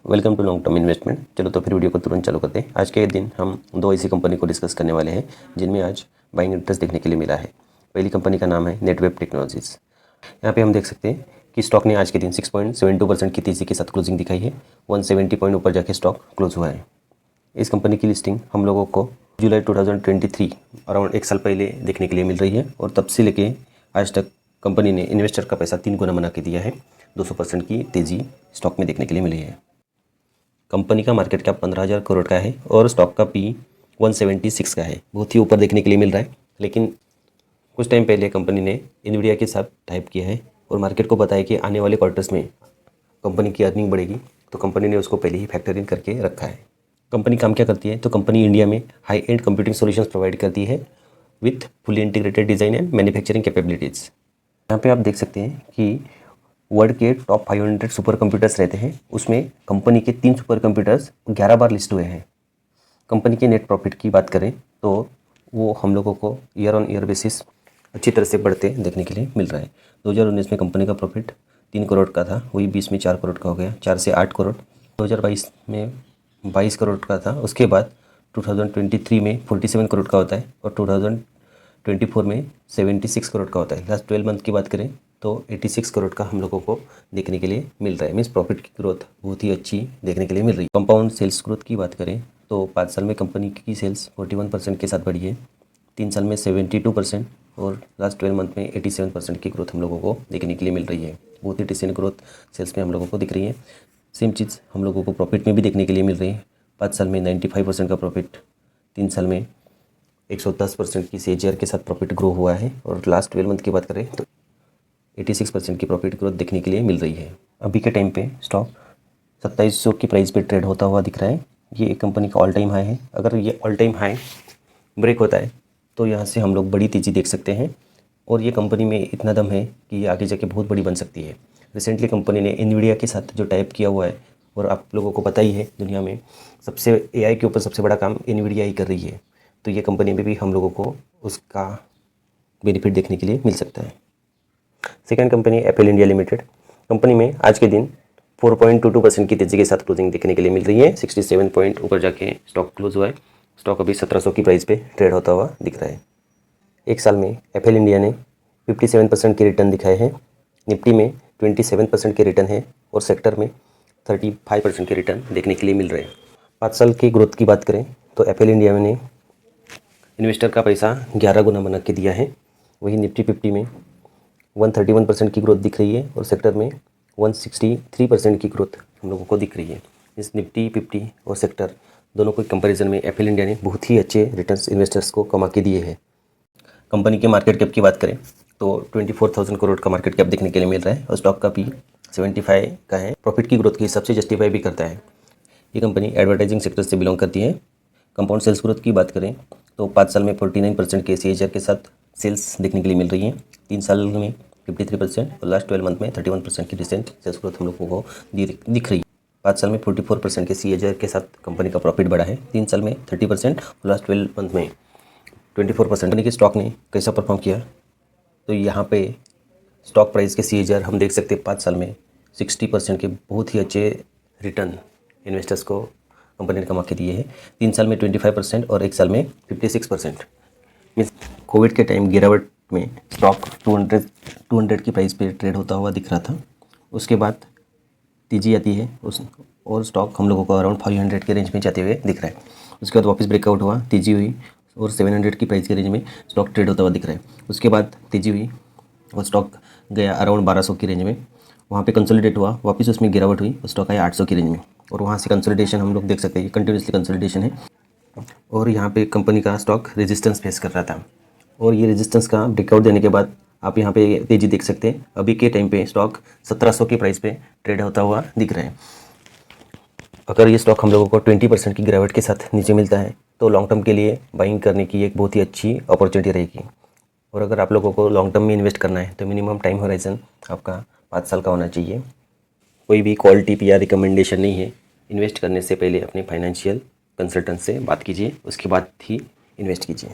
Welcome to long term investment. चलो तो फिर वीडियो को तुरंत चालू करते हैं। आज के दिन हम दो ऐसी कंपनी को डिस्कस करने वाले हैं जिनमें आज बाइंग इंटरेस्ट देखने के लिए मिला है। पहली कंपनी का नाम है नेटवेब टेक्नोलॉजीज़। यहाँ पे हम देख सकते हैं कि स्टॉक ने आज के दिन 6.72% की तेज़ी के साथ क्लोजिंग दिखाई है। 170 पॉइंट ऊपर जाके स्टॉक क्लोज हुआ है। इस कंपनी की लिस्टिंग हम लोगों को जुलाई 2023 अराउंड एक साल पहले देखने के लिए मिल रही है और तब से लेके आज तक कंपनी ने इन्वेस्टर का पैसा 3 गुना बना के दिया है। 200% की तेज़ी स्टॉक में देखने के लिए मिली है। कंपनी का मार्केट कैप 15,000 करोड़ का है और स्टॉक का पी 176 का है। बहुत ही ऊपर देखने के लिए मिल रहा है। लेकिन कुछ टाइम पहले कंपनी ने इन्वीडिया के साथ टाइप किया है और मार्केट को बताया कि आने वाले क्वार्टर्स में कंपनी की अर्निंग बढ़ेगी, तो कंपनी ने उसको पहले ही फैक्टर इन करके रखा है। कंपनी काम क्या करती है? तो कंपनी इंडिया में high and computing solutions provide करती है with fully integrated design and manufacturing capabilities. यहाँ पे आप देख सकते हैं कि वर्ल्ड के टॉप 500 सुपर कंप्यूटर्स रहते हैं, उसमें कंपनी के 3 सुपर कंप्यूटर्स 11 बार लिस्ट हुए हैं। कंपनी के नेट प्रॉफिट की बात करें तो वो हम लोगों को ईयर ऑन ईयर बेसिस अच्छी तरह से बढ़ते देखने के लिए मिल रहा है। 2019 में कंपनी का प्रॉफिट 3 करोड़ का था, वही 20 में 4 करोड़ का हो गया, 4 से 8 करोड़। 2022 में 22 करोड़ का था। उसके बाद 2023 में 47 करोड़ का होता है और 2024 में 76 करोड़ का होता है। लास्ट 12 मंथ की बात करें तो 86 करोड़ का हम लोगों को देखने के लिए मिल रहा है। मीन्स प्रॉफिट की ग्रोथ बहुत ही अच्छी देखने के लिए मिल रही है। कंपाउंड सेल्स ग्रोथ की बात करें तो 5 साल में कंपनी की सेल्स 41% के साथ बढ़ी है, 3 साल में 72% और लास्ट 12 मंथ में 87% की ग्रोथ हम लोगों को देखने के लिए मिल रही है। बहुत ही डिसेंट ग्रोथ सेल्स में हम लोगों को दिख रही है। सेम चीज़ हम लोगों को प्रॉफिट में भी देखने के लिए मिल रही है। 5 साल में 95% का प्रॉफिट, 3 साल में 110% की CAGR के साथ प्रॉफिट ग्रो हुआ है और लास्ट 12 मंथ की बात करें तो 86% की प्रॉफिट ग्रोथ देखने के लिए मिल रही है। अभी के टाइम पे स्टॉक 2700 की प्राइस पे ट्रेड होता हुआ दिख रहा है। ये एक कंपनी का ऑल टाइम हाई है। अगर ये ऑल टाइम हाई ब्रेक होता है तो यहाँ से हम लोग बड़ी तेज़ी देख सकते हैं और ये कंपनी में इतना दम है कि ये आगे जाके बहुत बड़ी बन सकती है। रिसेंटली कंपनी ने इन्वीडिया के साथ जो टाइप किया हुआ है और आप लोगों को पता ही है दुनिया में सबसे AI के ऊपर सबसे बड़ा काम इन्वीडिया ही कर रही है, तो ये कंपनी में भी हम लोगों को उसका बेनिफिट देखने के लिए मिल सकता है। Second company Apple India limited. Company में आज के दिन 4.22% की तेज़ी के साथ क्लोजिंग देखने के लिए मिल रही है। 67 पॉइंट ऊपर जाके स्टॉक क्लोज हुआ है। स्टॉक अभी 1700 की प्राइस पे ट्रेड होता हुआ दिख रहा है। एक साल में एप्पल इंडिया ने 57% के रिटर्न दिखाए हैं, निफ्टी में 27% के रिटर्न है और सेक्टर में 35% के रिटर्न देखने के लिए मिल रहे हैं। 5 साल की ग्रोथ की बात करें तो एप्पल इंडिया ने इन्वेस्टर का पैसा 11 गुना बना के दिया है। वही निफ्टी 50 में 131% की ग्रोथ दिख रही है और सेक्टर में 163% की ग्रोथ हम लोगों को दिख रही है। इस निफ्टी 50 और सेक्टर दोनों के कंपैरिजन में एप्पल इंडिया ने बहुत ही अच्छे रिटर्न्स इन्वेस्टर्स को कमा के दिए हैं। कंपनी के मार्केट कैप की बात करें तो 24,000 करोड़ का मार्केट कैप देखने के लिए मिल रहा है और स्टॉक का भी 75 का है। प्रॉफिट की ग्रोथ के हिसाब से जस्टिफाई भी करता है। ये कंपनी एडवर्टाइजिंग सेक्टर से बिलोंग करती है। कंपाउंड सेल्स ग्रोथ की बात करें तो 5 साल में 49% के CAGR के साथ सेल्स देखने के लिए मिल रही है, 3 साल में 53% और लास्ट 12 मंथ में 31% की रिसेंट सेल्स ग्रोथ हम लोगों को दिख रही है। 5 साल में 44% के CAGR के साथ कंपनी का प्रॉफिट बढ़ा है, 3 साल में 30% और लास्ट 12 मंथ में 24%। कंपनी के स्टॉक ने कैसा परफॉर्म किया तो यहाँ पे स्टॉक प्राइस के CAGR हम देख सकते हैं 5 साल में 60% के बहुत ही अच्छे रिटर्न इन्वेस्टर्स को कंपनी ने कमा के दिए हैं। 3 साल में 25% और 1 साल में 56%। मीन्स कोविड के टाइम गिरावट में स्टॉक 200 की प्राइस पे ट्रेड होता हुआ दिख रहा था। उसके बाद तेजी आती है और स्टॉक हम लोगों को अराउंड 500 के रेंज में जाते हुए दिख रहा है। उसके बाद वापस ब्रेकआउट हुआ, तेजी हुई और 700 की प्राइस के रेंज में स्टॉक ट्रेड होता हुआ दिख रहा है। उसके बाद तेजी हुई और स्टॉक गया अराउंड 1200 की रेंज में, वहाँ पे कंसोलिडेट हुआ, वापस उसमें गिरावट हुई और स्टॉक आया 800 की रेंज में और वहाँ से कंसोलिडेशन हम लोग देख सकते हैं, कंटिन्यूसली कंसोलिडेशन है और यहाँ पे कंपनी का स्टॉक रेजिस्टेंस फेस कर रहा था और ये रेजिस्टेंस का ब्रेकआउट देने के बाद आप यहाँ पे तेजी देख सकते हैं। अभी के टाइम पे स्टॉक 1700 की प्राइस पे ट्रेड होता हुआ दिख रहा है। अगर ये स्टॉक हम लोगों को 20% की गिरावट के साथ नीचे मिलता है तो लॉन्ग टर्म के लिए बाइंग करने की एक बहुत ही अच्छी अपॉर्चुनिटी रहेगी। और अगर आप लोगों को लॉन्ग टर्म में इन्वेस्ट करना है तो मिनिमम टाइम होराइजन आपका 5 साल का होना चाहिए। कोई भी कॉल टिप या रिकमेंडेशन नहीं है। इन्वेस्ट करने से पहले अपने फाइनेंशियल कंसल्टेंट से बात कीजिए, उसके बाद ही इन्वेस्ट कीजिए।